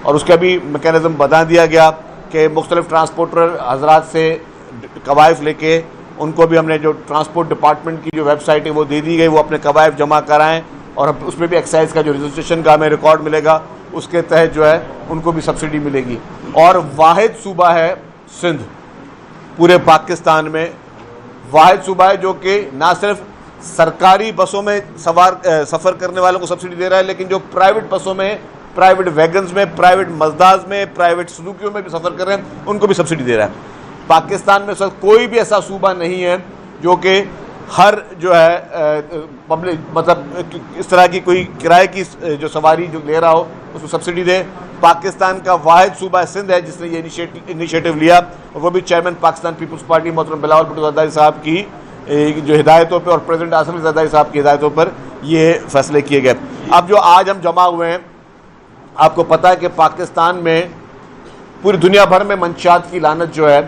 और उसका भी मैकेनिज़्म बता दिया गया कि मुख्तलिफ ट्रांसपोर्टर हजरात से कवायफ लेके उनको भी हमने जो ट्रांसपोर्ट डिपार्टमेंट की जो वेबसाइट है वो दे दी गई, वो अपने कवायफ जमा कराएँ और उसमें भी एक्साइज का जो रजिस्ट्रेशन का हमें रिकॉर्ड मिलेगा उसके तहत जो है उनको भी सब्सिडी मिलेगी। और वाहिद सूबा है सिंध, पूरे पाकिस्तान में वाहिद सूबा है जो कि ना सिर्फ सरकारी बसों में सफ़र करने वालों को सब्सिडी दे रहा है, लेकिन जो प्राइवेट बसों में, प्राइवेट वैगन्स में, प्राइवेट मजदाज में, प्राइवेट सुजुकियों में भी सफ़र कर रहे हैं उनको भी सब्सिडी दे रहा है। पाकिस्तान में सर कोई भी ऐसा सूबा नहीं है जो कि हर जो है पब्लिक मतलब इस तरह की कोई किराए की जो सवारी जो ले रहा हो उसको सब्सिडी दे। पाकिस्तान का वाहिद सूबा सिंध है जिसने ये इनिशिएटिव लिया, और वो भी चेयरमैन पाकिस्तान पीपल्स पार्टी मोहतरम बिलावल भुट्टो ज़रदारी साहब की जो हिदायतों पे और प्रेसिडेंट आसिफ अली ज़रदारी साहब की हिदायतों पर ये फैसले किए गए। अब जो आज हम जमा हुए हैं, आपको पता है कि पाकिस्तान में पूरी दुनिया भर में मंशियात की लानत जो है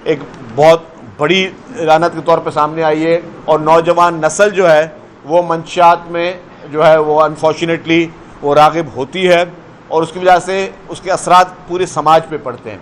एक बहुत बड़ी लानत के तौर पे सामने आई है, और नौजवान नस्ल जो है वो मंशियात में जो है वो अनफॉर्चुनेटली वो राग़िब होती है, और उसकी वजह से उसके असरात पूरे समाज पे पड़ते हैं।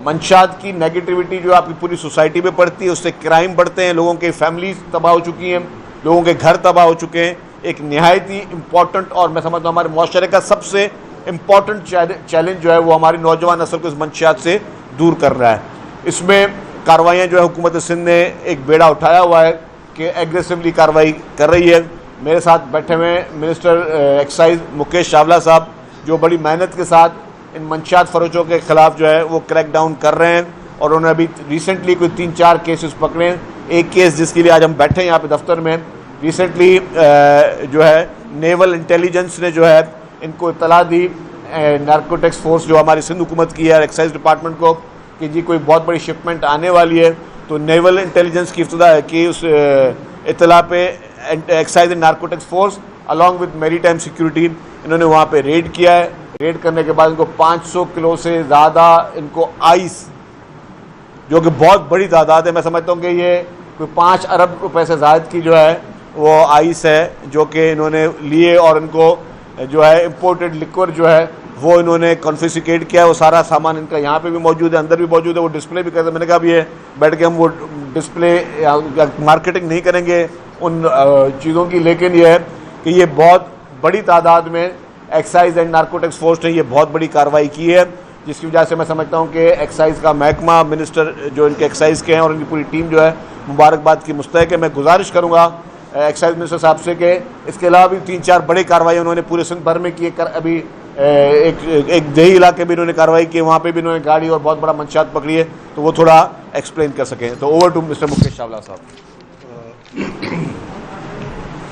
मंशियात की नेगेटिविटी जो आपकी पूरी सोसाइटी पे पड़ती है, उससे क्राइम बढ़ते हैं, लोगों के फैमिलीज तबाह हो चुकी हैं, लोगों के घर तबाह हो चुके हैं। एक नहायत ही इम्पॉर्टेंट और मैं समझता हूँ हमारे मुआशरे का सबसे इम्पॉर्टेंट चैलेंज जो है वो हमारी नौजवान नस्ल को इस मंशियात से दूर कर रहा है। इसमें कार्रवाइयाँ जो है हुकूमत सिंध ने एक बेड़ा उठाया हुआ है कि एग्रेसिवली कार्रवाई कर रही है। मेरे साथ बैठे हुए मिनिस्टर एक्साइज मुकेश चावला साहब जो बड़ी मेहनत के साथ इन मंशियात फरोशों के ख़िलाफ़ जो है वो क्रैक डाउन कर रहे हैं, और उन्होंने अभी रिसेंटली कोई 3-4 केसेस पकड़े हैं। एक केस जिसके लिए आज हम बैठे हैं यहाँ पे दफ्तर में, रिसेंटली जो है नेवल इंटेलिजेंस ने जो है इनको इत्तला दी नारकोटिक्स फोर्स जो हमारी सिंध हुकूमत की है एक्साइज डिपार्टमेंट को कि जी कोई बहुत बड़ी शिपमेंट आने वाली है, तो नेवल इंटेलिजेंस की इफ्तिदा है कि उस इत्तला पे excise and narcotics force along with maritime security इन्होंने वहाँ पे रेड किया है। रेड करने के बाद इनको 500 किलो से ज़्यादा इनको आइस, जो कि बहुत बड़ी तादाद है, मैं समझता हूँ कि ये कोई 5 अरब रुपए से ज़्यादा की जो है वो आइस है जो कि इन्होंने लिए, और इनको जो है इम्पोर्टेड लिक्वर जो है वो इन्होंने कॉन्फिस्केट किया है। वो सारा सामान इनका यहाँ पे भी मौजूद है, अंदर भी मौजूद है, वो डिस्प्ले भी करते हैं। मैंने कहा भी ये बैठ के हम वो डिस्प्ले मार्केटिंग नहीं करेंगे उन चीज़ों की, लेकिन ये है कि ये बहुत बड़ी तादाद में एक्साइज एंड नारकोटिक्स फोर्स ने ये बहुत बड़ी कार्रवाई की है, जिसकी वजह से मैं समझता हूँ कि एक्साइज का महकमा, मिनिस्टर जो इनके एक्साइज के हैं और इनकी पूरी टीम जो है मुबारकबाद की मुस्तहिक है। मैं गुजारिश करूँगा एक्साइज मिनिस्टर साहब से कि इसके अलावा भी 3-4 बड़ी कार्रवाई उन्होंने पूरे सिंध भर में की। अभी एक देही इलाके में इन्होंने कार्रवाई की, वहाँ पे भी इन्होंने गाड़ी और बहुत बड़ा मंशियात पकड़ी है, तो वो थोड़ा एक्सप्लेन कर सकें। तो over to mister Mukesh Chawla साहब।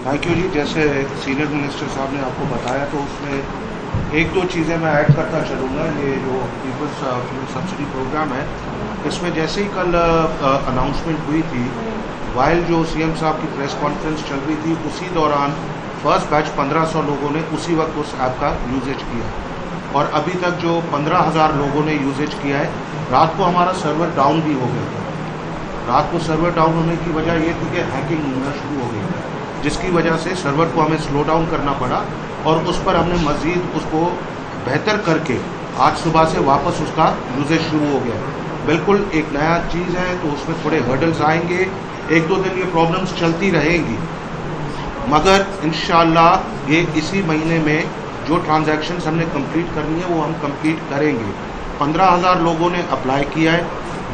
Thank you ji. जैसे सीनियर मिनिस्टर साहब ने आपको बताया, तो उसमें 1-2 चीज़ें मैं ऐड करता चलूँगा। ये जो पीपल्स फ्यूल सब्सिडी प्रोग्राम है, इसमें जैसे ही कल अनाउंसमेंट हुई थी, वाइल जो सीएम साहब की प्रेस कॉन्फ्रेंस चल रही थी, उसी दौरान फर्स्ट बैच 1500 लोगों ने उसी वक्त उस ऐप का यूजेज किया, और अभी तक जो 15,000 लोगों ने यूजेज किया है। रात को हमारा सर्वर डाउन भी हो गया था। रात को सर्वर डाउन होने की वजह ये थी कि हैकिंग होना शुरू हो गई, जिसकी वजह से सर्वर को हमें स्लो डाउन करना पड़ा, और उस पर हमने मज़ीद उसको बेहतर करके आज सुबह से वापस उसका यूजेज शुरू हो गया। बिल्कुल एक नया चीज़ है, तो उसमें थोड़े हर्डल्स आएंगे, 1-2 दिन ये प्रॉब्लम्स चलती रहेंगी, मगर इंशाअल्लाह ये इसी महीने में जो ट्रांजैक्शंस हमने कंप्लीट करनी है वो हम कंप्लीट करेंगे। 15,000 लोगों ने अप्लाई किया है,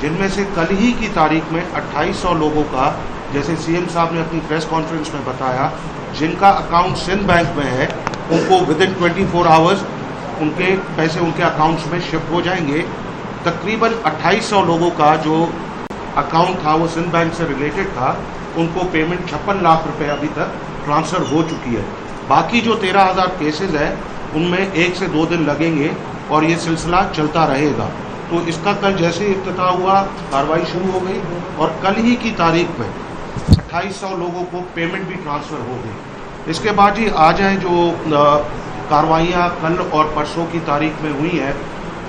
जिनमें से कल ही की तारीख में 2800 लोगों का, जैसे सीएम साहब ने अपनी प्रेस कॉन्फ्रेंस में बताया, जिनका अकाउंट सिंध बैंक में है, उनको विदिन 24 आवर्स उनके पैसे उनके अकाउंट्स में शिफ्ट हो जाएंगे। तकरीबन 2800 लोगों का जो अकाउंट था वो सिंध बैंक से रिलेटेड था, उनको पेमेंट 56 लाख रुपए अभी तक ट्रांसफ़र हो चुकी है। बाकी जो 13,000 केसेज है उनमें 1 से 2 दिन लगेंगे, और ये सिलसिला चलता रहेगा। तो इसका कल जैसे इफ्तिताह हुआ, कार्रवाई शुरू हो गई, और कल ही की तारीख में 2800 लोगों को पेमेंट भी ट्रांसफ़र हो गई। इसके बाद जी आ जाए जो कार्रवाइयाँ कल और परसों की तारीख में हुई हैं।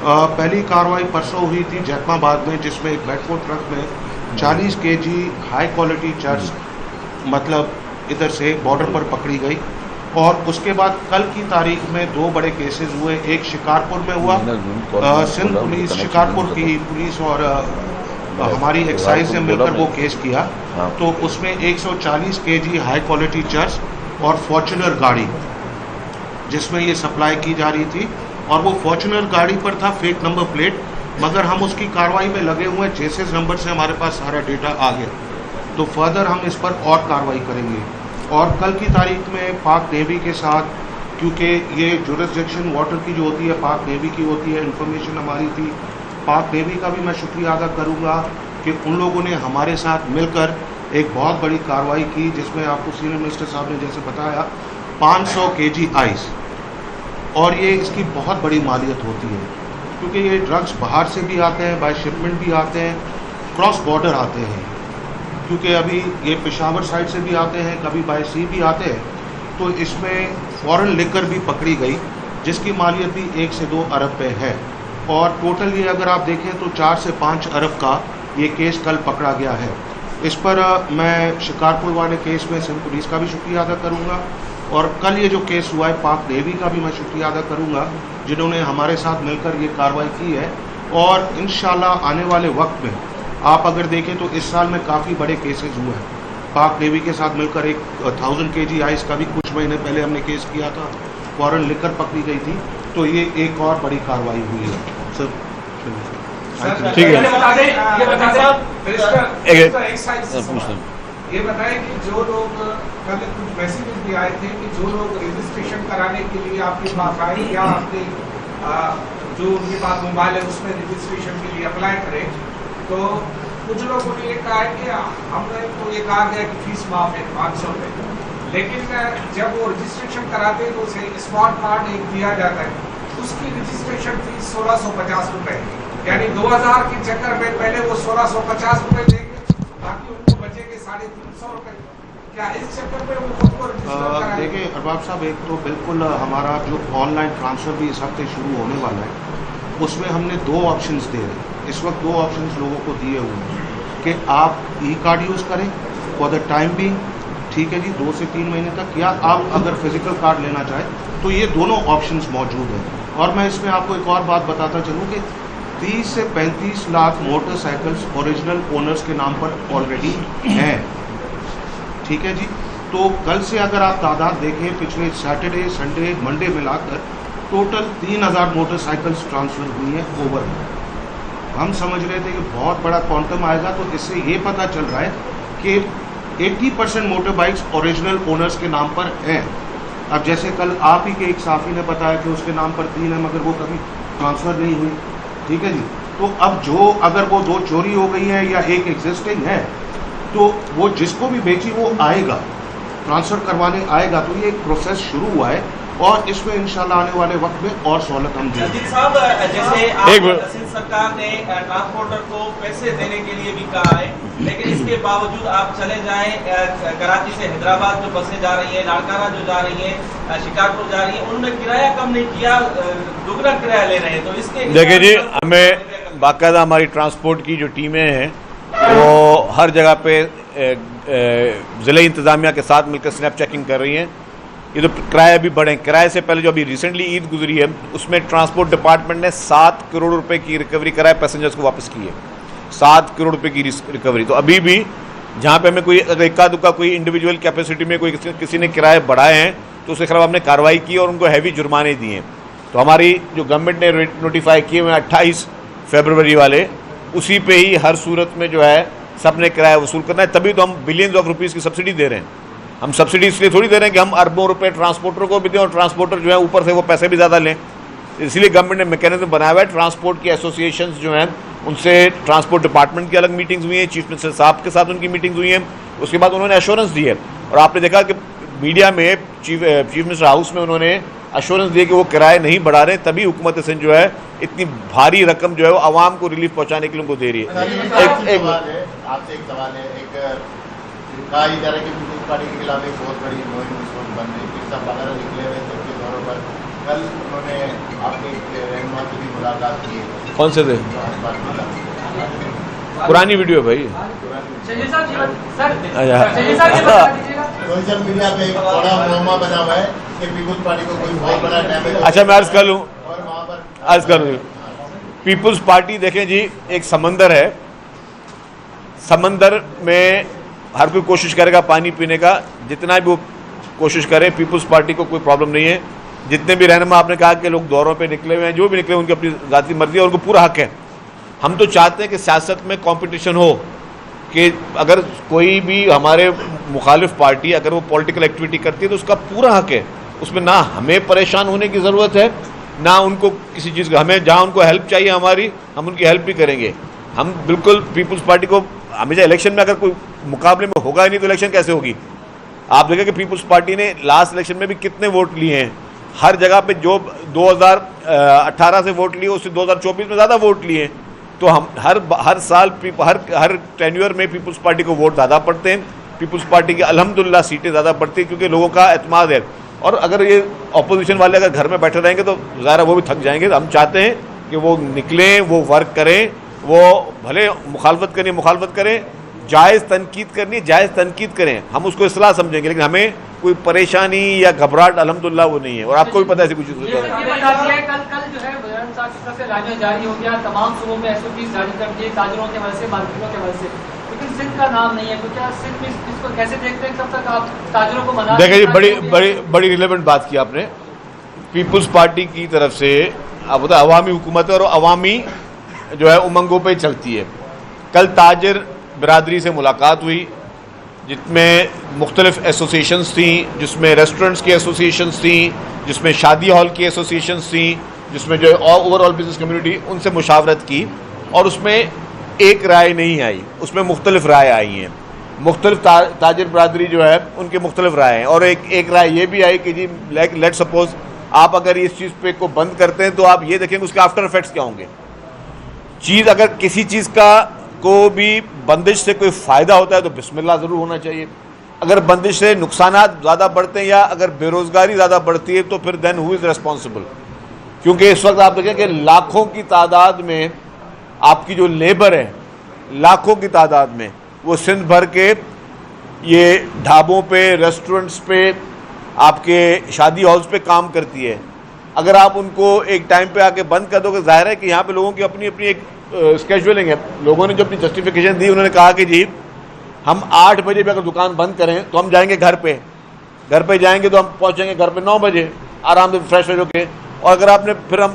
पहली कार्रवाई परसों हुई थी जैकमाबाद में, जिसमें एक मेट्रो ट्रक में 40 kg हाई क्वालिटी चर्च मतलब इधर से बॉर्डर पर पकड़ी गई। और उसके बाद कल की तारीख में 2 बड़े केसेस हुए। एक शिकारपुर में हुआ, सिंध पुलिस, शिकारपुर की पुलिस और हमारी एक्साइज ने मिलकर वो केस किया। तो उसमें 140 kg हाई क्वालिटी चर्च और फॉर्च्यूनर गाड़ी जिसमें ये सप्लाई की जा रही थी, और वो फॉर्च्यूनर गाड़ी पर था फेक नंबर प्लेट, मगर हम उसकी कार्रवाई में लगे हुए हैं। चेसेस नंबर से हमारे पास सारा डेटा आ गया, तो फर्दर हम इस पर और कार्रवाई करेंगे। और कल की तारीख में पाक नेवी के साथ, क्योंकि ये जुरिसडिक्शन वाटर की जो होती है पाक नेवी की होती है, इन्फॉर्मेशन हमारी थी, पाक नेवी का भी मैं शुक्रिया अदा करूँगा कि उन लोगों ने हमारे साथ मिलकर एक बहुत बड़ी कार्रवाई की, जिसमें आपको सीनियर मिनिस्टर साहब ने जैसे बताया 500 kg आइस, और ये इसकी बहुत बड़ी मालियत होती है, क्योंकि ये ड्रग्स बाहर से भी आते हैं, बाय शिपमेंट भी आते हैं, क्रॉस बॉर्डर आते हैं, क्योंकि अभी ये पेशावर साइड से भी आते हैं, कभी बाय सी भी आते हैं। तो इसमें फॉरेन लिकर भी पकड़ी गई, जिसकी मालियत भी 1 से 2 अरब पे है, और टोटल ये अगर आप देखें तो 4 से 5 अरब का ये केस कल पकड़ा गया है। इस पर मैं शिकारपुर वाले केस में सिंध पुलिस का भी शुक्रिया अदा करूँगा, और कल ये जो केस हुआ है पाक नेवी का भी मैं शुक्रिया अदा करूँगा, जिन्होंने हमारे साथ मिलकर ये कार्रवाई की है। और इंशाल्लाह आने वाले वक्त में आप अगर देखें तो इस साल में काफ़ी बड़े केसेस हुए हैं। पाक नेवी के साथ मिलकर एक 1000 kg आइस का भी कुछ महीने पहले हमने केस किया था, फॉरेन लिकर पकड़ी गई थी, तो ये एक और बड़ी कार्रवाई हुई है। सर ठीक है, ये बताएं कि जो लोग कल कुछ मैसेजेस भी आए थे कि जो लोग रजिस्ट्रेशन कराने के लिए आपके पास आए या आपके जो उनके पास मोबाइल है उसमें रजिस्ट्रेशन के लिए अप्लाई करें, तो कुछ लोगों ने ये कहा है कि हमने तो ये कहा गया कि फीस माफ है 500 रुपये, लेकिन जब वो रजिस्ट्रेशन कराते हैं तो उसे स्मार्ट कार्ड एक दिया जाता है, उसकी रजिस्ट्रेशन फीस 1650 रुपये, यानी 2000 के चक्कर में पहले वो 1650 रुपये देंगे, बाकी उनको बचेंगे 350 रुपये। क्या इस चक्कर में वो खुद को रजिस्टर कराएंगे? देखिए अरबाब साहब, एक तो बिल्कुल हमारा जो ऑनलाइन ट्रांसफ़र भी इस हफ्ते शुरू होने वाला है, उसमें हमने 2 ऑप्शंस दे रहे हैं। इस वक्त 2 ऑप्शंस लोगों को दिए हुए हैं कि आप ई कार्ड यूज़ करें फॉर द टाइम भी, ठीक है जी, 2 से 3 महीने तक, या आप अगर फिजिकल कार्ड लेना चाहें तो ये दोनों ऑप्शंस मौजूद हैं। और मैं इसमें आपको एक और बात बताता चलूँ कि 30 से 35 लाख मोटरसाइकिल्स ओरिजिनल ओनर्स के नाम पर ऑलरेडी हैं, ठीक है जी। तो कल से अगर आप तादाद देखें, पिछले सैटरडे, संडे, मंडे मिलाकर टोटल 3000 मोटरसाइकिल्स ट्रांसफ़र हुई हैं ओवर। हम समझ रहे थे कि बहुत बड़ा क्वांटम आएगा, तो इससे ये पता चल रहा है कि 80% मोटर बाइक्स ओरिजिनल ओनर्स के नाम पर हैं। अब जैसे कल आप ही के एक साथी ने बताया कि उसके नाम पर 3 है, मगर वो कभी ट्रांसफ़र नहीं हुई, ठीक है जी। तो अब जो अगर वो 2 चोरी हो गई है या एक एग्जिस्टिंग है, तो वो जिसको भी बेची वो आएगा, ट्रांसफ़र करवाने आएगा। तो ये एक प्रोसेस शुरू हुआ है, और इसमें इंशाल्लाह आने वाले वक्त में और सहूलत हम देंगे। साहब, जैसे सिंध सरकार ने ट्रांसपोर्टर को पैसे देने के लिए भी कहा है, लेकिन इसके बावजूद आप चले जाएं कराची से हैदराबाद जो बसें जा रही हैं, लाड़काना जो जा रही हैं, शिकारपुर जा रही हैं, उनने किराया कम नहीं किया, दुगना किराया ले रहे हैं। तो इसके देखिए जी, हमें बाकायदा हमारी ट्रांसपोर्ट की जो टीमें हैं वो हर जगह पे ज़िले इंतज़ामिया के साथ मिलकर स्नैप चेकिंग कर रही हैं। ये तो किराए भी बढ़े, किराए से पहले जो अभी रिसेंटली ईद गुजरी है, उसमें ट्रांसपोर्ट डिपार्टमेंट ने 7 करोड़ रुपए की रिकवरी कराए, पैसेंजर्स को वापस की है 7 करोड़ रुपए की रिकवरी। तो अभी भी जहाँ पे हमें कोई अगर इक्का दुक्का कोई इंडिविजुअल कैपेसिटी में कोई किसी ने किराए बढ़ाए हैं, तो उसके खिलाफ हमने कार्रवाई की और उनको हैवी जुर्माने दिए हैं। तो हमारी जो गवर्नमेंट ने रेट नोटिफाई किए हुए 28 फरवरी वाले, उसी पे ही हर सूरत में जो है सब ने किराया वसूल करना है। तभी तो हम बिलियंस ऑफ रुपीज़ की सब्सिडी दे रहे हैं। हम सब्सिडी इसलिए थोड़ी दे रहे हैं कि हम अरबों रुपए ट्रांसपोर्टर को भी दें और ट्रांसपोर्टर जो है ऊपर से वो पैसे भी ज़्यादा लें। इसलिए गवर्नमेंट ने मैकेनिज्म बनाया हुआ है। ट्रांसपोर्ट की एसोसिएशंस जो हैं उनसे ट्रांसपोर्ट डिपार्टमेंट की अलग मीटिंग्स हुई हैं, चीफ मिनिस्टर साहब के साथ उनकी मीटिंग्स हुई हैं। उसके बाद उन्होंने एश्योरेंस दी है, और आपने देखा कि मीडिया में चीफ मिनिस्टर हाउस में उन्होंने एश्योरेंस दिए कि वो किराए नहीं बढ़ा रहे, तभी हुकूमत सिंध जो है इतनी भारी रकम जो है वो आवाम को रिलीफ पहुँचाने के लिए उनको दे रही है। आपसे एक सवाल है, कहा जा रहा है कि पीपल्स पार्टी के खिलाफ एक बहुत बड़ी मुहिम इस वक्त बन रही है, सब वगैरह निकले हुए सबके तौर पर। कल उन्होंने आपके रहनुमा से भी मुलाकात की है। कौन से थे? पुरानी वीडियो है भाई। सोशल मीडिया पे एक बड़ा मुहम्मा बना हुआ है इससे पीपुल्स पार्टी को कोई बहुत बड़ा डैमेज अच्छा, मैं अर्ज कर लूँ, और वहाँ पर अर्ज कर लूँ। पीपुल्स पार्टी देखें जी, एक समंदर है, समंदर में हर कोई कोशिश करेगा पानी पीने का, जितना भी वो कोशिश करें, पीपुल्स पार्टी को कोई प्रॉब्लम नहीं है। जितने भी रहनुमा आपने कहा कि लोग दौरों पे निकले हुए हैं, जो भी निकले उनकी अपनी ज़ाती मर्जी है, उनको पूरा हक है। हम तो चाहते हैं कि सियासत में कंपटीशन हो, कि अगर कोई भी हमारे मुखालिफ पार्टी अगर वो पॉलिटिकल एक्टिविटी करती है तो उसका पूरा हक है, उसमें ना हमें परेशान होने की ज़रूरत है, ना उनको किसी चीज़ का। हमें जहाँ उनको हेल्प चाहिए हमारी, हम उनकी हेल्प भी करेंगे। हम बिल्कुल पीपुल्स पार्टी को हमेशा इलेक्शन में अगर कोई मुकाबले में होगा ही नहीं तो इलेक्शन कैसे होगी। आप देखें कि पीपुल्स पार्टी ने लास्ट इलेक्शन में भी कितने वोट लिए हैं, हर जगह पे जो 2018 से वोट लिए उससे 2024 में ज़्यादा वोट लिए। तो हम हर साल हर टेन्यूअर में पीपुल्स पार्टी को वोट ज़्यादा पड़ते हैं, पीपुल्स पार्टी की अल्हम्दुलिल्लाह सीटें ज़्यादा पड़ती हैं, क्योंकि लोगों का एतमाद है। और अगर ये अपोजिशन वाले अगर घर में बैठे रहेंगे तो ज़ाहिर वो भी थक जाएंगे। हम चाहते हैं कि वो निकलें, वो वर्क करें, वो भले मुखालफत करें, जायज़ तनकीद करनी जायज़ तनकीद करें, हम उसको इस्लाह समझेंगे, लेकिन हमें कोई परेशानी या घबराहट अल्हम्दुलिल्लाह वो नहीं है। और आपको भी पता है ऐसी कुछ कल जो है वज़ीर साहब की तरफ से लाइनमें जारी हो गया, तमाम सूबों में SOPs जारी कर दिए ताजिरों के वजह से, मार्केटों के वजह से, लेकिन सिंध का नाम नहीं है। तो क्या सिंध में इसको कैसे देखते हैं, कब तक आप ताजिरों को मना? देखिए जी, बड़ी रिलेवेंट बात की आपने। पीपुल्स पार्टी की तरफ से अब होता है अवामी हुकूमत है और अवामी जो है उमंगों पे चलती है। कल ताजिर बिरादरी से मुलाकात हुई, जिसमें मुख्तलिफ एसोसिएशंस थी, जिसमें रेस्टोरेंट्स की एसोसिएशंस थी, जिसमें शादी हॉल की एसोसिएशंस थी, जिसमें जो ओवरऑल बिजनेस कम्युनिटी, उनसे मुशावरत की और उसमें एक राय नहीं आई, उसमें मुख्तलिफ राय आई हैं। मुख्तलिफ ताजिर बिरादरी जो है उनकी मुख्तलिफ राय हैं, और एक राय ये भी आई कि जी लेट सपोज आप अगर इस चीज़ पे को बंद करते हैं तो आप ये देखेंगे उसके आफ्टर इफेक्ट्स क्या होंगे। चीज़ अगर किसी चीज़ का को भी बंदिश से कोई फ़ायदा होता है तो बिस्मिल्लाह ज़रूर होना चाहिए। अगर बंदिश से नुकसानात ज़्यादा बढ़ते हैं या अगर बेरोज़गारी ज़्यादा बढ़ती है तो फिर देन हु इज़ रिस्पॉन्सिबल। क्योंकि इस वक्त आप देखें कि लाखों की तादाद में आपकी जो लेबर है, लाखों की तादाद में वो सिंध भर के ये ढाबों पे, रेस्टोरेंट्स पे, आपके शादी हॉल्स पे काम करती है। अगर आप उनको एक टाइम पे आके बंद कर दोगे, जाहिर है कि यहाँ पे लोगों की अपनी अपनी एक स्केड्यूलिंग है। लोगों ने जो अपनी जस्टिफिकेशन दी, उन्होंने कहा कि जी हम 8 बजे भी अगर दुकान बंद करें तो हम जाएंगे घर पे जाएंगे तो हम पहुँचेंगे घर पे 9 बजे आराम से फ्रेश होके, और अगर आपने फिर हम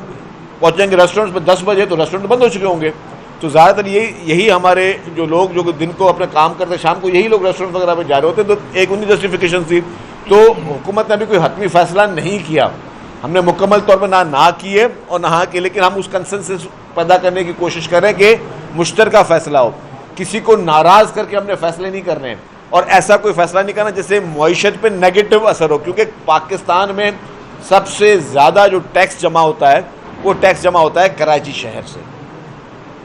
पहुँचेंगे रेस्टोरेंट्स पे 10 बजे तो रेस्टोरेंट बंद हो चुके होंगे। तो ज़्यादातर यही हमारे जो लोग जो दिन को अपने काम करते हैं, शाम को यही लोग रेस्टोरेंट वगैरह पे जा रहे होते हैं। तो एक उनकी जस्टिफिकेशन थी। तो हुकूमत ने अभी कोई हतमी फ़ैसला नहीं किया, हमने मुकम्मल तौर पर ना किए और ना किए, लेकिन हम उस कंसेंसस पैदा करने की कोशिश करें कि मुश्तरका फ़ैसला हो। किसी को नाराज़ करके हमने फ़ैसले नहीं करने और ऐसा कोई फ़ैसला नहीं करना जिससे मईशत पे नेगेटिव असर हो। क्योंकि पाकिस्तान में सबसे ज़्यादा जो टैक्स जमा होता है वो टैक्स जमा होता है कराची शहर से,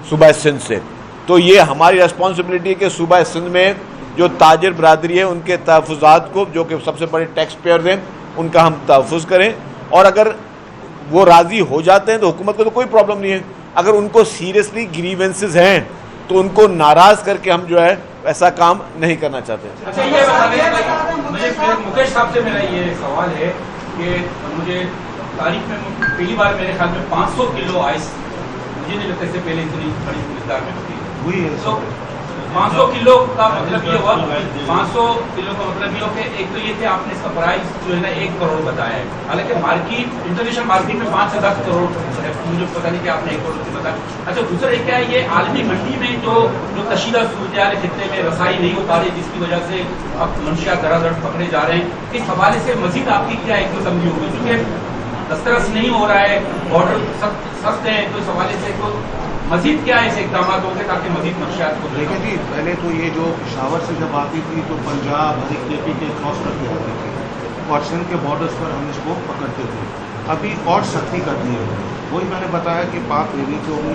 सूबा सिंध से। तो ये हमारी रिस्पॉन्सिबिलिटी है कि सूबा सिंध में जो ताजिर बरादरी है उनके तहफ़्फ़ुज़ात को, जो कि सबसे बड़े टैक्स पेयर हैं, उनका हम तहफ़्फ़ुज़ करें। और अगर वो राज़ी हो जाते हैं तो हुकूमत को तो कोई प्रॉब्लम नहीं है। अगर उनको सीरियसली ग्रीवेंसेस हैं तो उनको नाराज़ करके हम जो है ऐसा काम नहीं करना चाहते। अच्छा, ये बताइए, मुकेश साहब से मेरा ये सवाल है कि मुझे तारीख में पहली बार मेरे ख्याल में 500 किलो आइस, मुझे नहीं लगता इससे पहले इतनी बड़ी मिकदार में हुई है। तो 500 किलो का मतलब ये हुआ, 500 किलो का मतलब ये हो कि एक तो ये थे आपने इसका प्राइस जो है ना 1 करोड़ बताया है, हालांकि मार्केट इंटरनेशनल मार्केट में 5 से 10 करोड़ है, मुझे पता नहीं कि आपने 1 करोड़ की बताया। अच्छा, दूसरा एक क्या है, ये आलमी मंडी में जो कशीदा सूरत खिते में रसाई नहीं हो पा रही, जिसकी वजह से अब मंशियात धड़ाधड़ पकड़े जा रहे हैं, इस हवाले से मजीद आपकी क्या एक तो समझी होगी, क्योंकि दस्तरस नहीं हो रहा है, बॉर्डर सख्त है, तो इस हवाले से तो मजीद क्या ऐसे इकदाम होंगे ताकि मजीद मंशियात को? देखिए जी, पहले तो ये जो शावर से जब आती थी तो पंजाब हर KP के क्रॉस करके आती थी और सिंध के बॉर्डर्स पर हम इसको पकड़ते थे। अभी और सख्ती कर दी है, वही मैंने बताया कि पाक नेवी से होगी,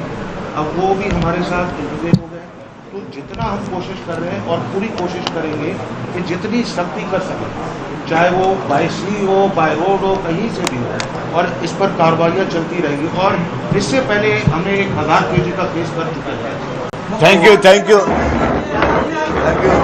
अब वो भी हमारे साथ इंटरवेन हो गए। तो जितना हम कोशिश कर रहे हैं और पूरी कोशिश करेंगे कि जितनी सख्ती कर सकें, चाहे वो बाय सी हो, बाय रोड हो, कहीं से भी हो, और इस पर कार्रवाइयाँ चलती रहेंगी। और इससे पहले हमने 1000 kg का केस कर चुका है। Thank you.